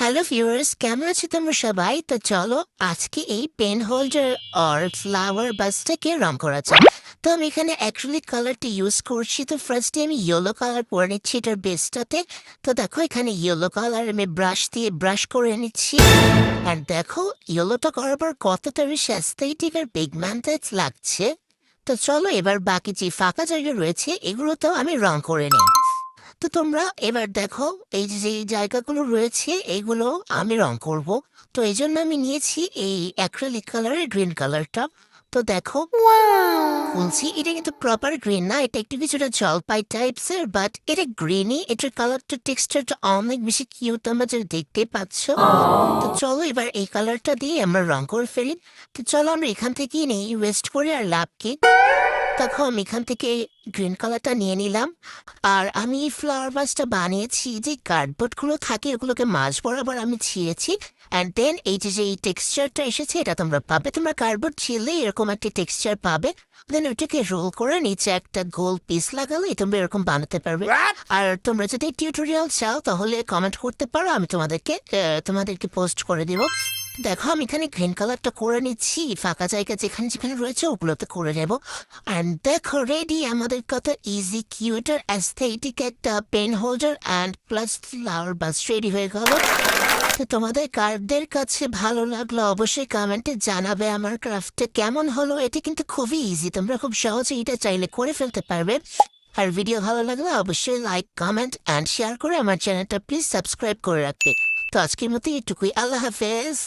Hello viewers, কেমন আছো তোমরা সবাই? তো চলো আজকে এই পেন হোল্ডার আর ফ্লাওয়ার বাসটাকে রং করা যাক। তো আমি এখানে অ্যাক্রিলিক কালারটা ইউজ করছি। তো ফার্স্টে আমি ইয়েলো কালার করে নিচ্ছি এটার বেসটাতে। তো দেখো এখানে ইয়েলো কালার আমি ব্রাশ দিয়ে ব্রাশ করে নিচ্ছি। আর দেখো ইয়েলোটা করার পর কতটা বেশি অ্যাস্থেটিক আর পিগমেন্টেড লাগছে। তো চলো এবার বাকি যে ফাঁকা জায়গা রয়েছে এগুলোতেও আমি রং করে নিই। তো তোমরা এবার দেখো এই যে জায়গাগুলো রয়েছে এইগুলো আমি রং করব। তো এই জন্য আমি নিয়েছি এই অ্যাক্রিলিক কালারের গ্রিন কালারটা। তো দেখো বলছি এটা কিন্তু প্রপার গ্রিন না, এটা একটু কিছুটা জলপাই টাইপসের, বাট এটা গ্রিনই। এটার কালারটা টেক্সচারটা অনেক বেশি কিউট, তোমরা যেটা দেখতে পাচ্ছ। তো চলো এবার এই কালারটা দিয়ে আমরা রং করে ফেলি। তো চলো আমরা এখান থেকেই নেই, ওয়েস্ট করে আর লাভ কি। দেখো আমি এখান থেকে গ্রিন কালারটা নিয়ে নিলাম। আর আমি এই ফ্লাওয়ার ভাসটা বানিয়েছি যে কার্ডবোর্ডগুলো থাকে ওগুলোকে মাঝ বরাবর আমি ছিঁড়েছি। অ্যান্ড দেন এই যে এই টেক্সচারটা এসেছে এটা তোমরা পাবে, তোমরা কার্ডবোর্ড ছিঁড়লে এরকম একটা টেক্সচার পাবে। দেন ওটাকে রোল করে নিচে একটা গোল পিস লাগালে তোমরা এরকম বানাতে পারবে। আর তোমরা যদি টিউটোরিয়াল চাও তাহলে কমেন্ট করতে পারো, আমি তোমাদেরকে পোস্ট করে দিব। দেখো আমি এখানে গ্রিন কালারটা করে নিচ্ছি, ফাঁকা জায়গা যেখানে যেখানে রয়েছে ওগুলোতে করে নেব। অ্যান্ড দেখো রেডি আমাদের কত ইজি কিউটার অ্যাস্থেটিক একটা pen holder and plus flower vase ready হয়ে গেল। তো তোমাদের কারদের কাছে ভালো লাগলো অবশ্যই কমেন্টে জানাবে আমার ক্রাফটটা কেমন হলো। এটি কিন্তু খুবই ইজি, তোমরা খুব সহজে এটা চাইলে করে ফেলতে পারবে। আর ভিডিও ভালো লাগলে অবশ্যই লাইক কমেন্ট অ্যান্ড শেয়ার করে আমার চ্যানেলটা প্লিজ সাবস্ক্রাইব করে রাখবে। তো আজকের মতো এটুকুই, আল্লাহ হাফেজ।